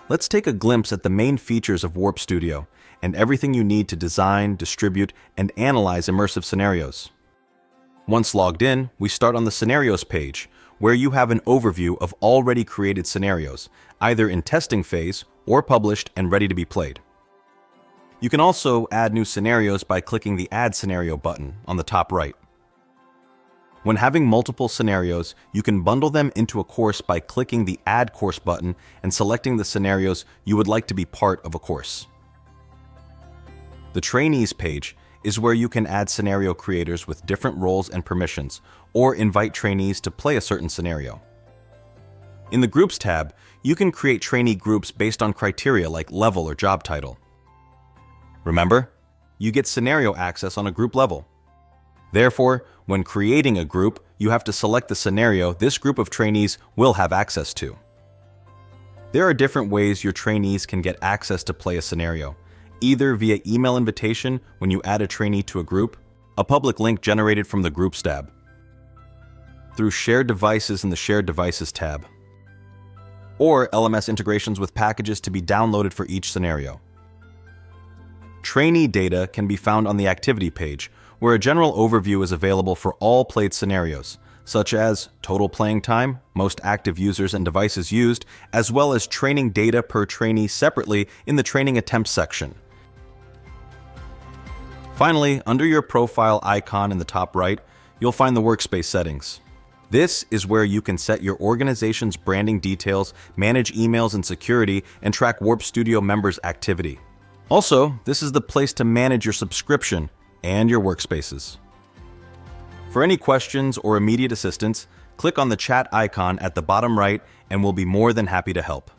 let's take a glimpse at the main features of Warp Studio and everything you need to design, distribute, and analyze immersive scenarios. Once logged in, we start on the Scenarios page, where you have an overview of already created scenarios, either in testing phase or published and ready to be played. You can also add new scenarios by clicking the Add Scenario button on the top right. When having multiple scenarios, you can bundle them into a course by clicking the Add Course button and selecting the scenarios you would like to be part of a course. The Trainees page is where you can add scenario creators with different roles and permissions, or invite trainees to play a certain scenario. In the Groups tab, you can create trainee groups based on criteria like level or job title. Remember, you get scenario access on a group level. Therefore, when creating a group, you have to select the scenario this group of trainees will have access to. There are different ways your trainees can get access to play a scenario, either via email invitation when you add a trainee to a group, a public link generated from the Groups tab, through shared devices in the Shared Devices tab, or LMS integrations with packages to be downloaded for each scenario. Trainee data can be found on the Activity page, where a general overview is available for all played scenarios, such as total playing time, most active users and devices used, as well as training data per trainee separately in the Training Attempts section. Finally, under your profile icon in the top right, you'll find the Workspace settings. This is where you can set your organization's branding details, manage emails and security, and track Warp Studio members' activity. Also, this is the place to manage your subscription and your workspaces. For any questions or immediate assistance, click on the chat icon at the bottom right and we'll be more than happy to help.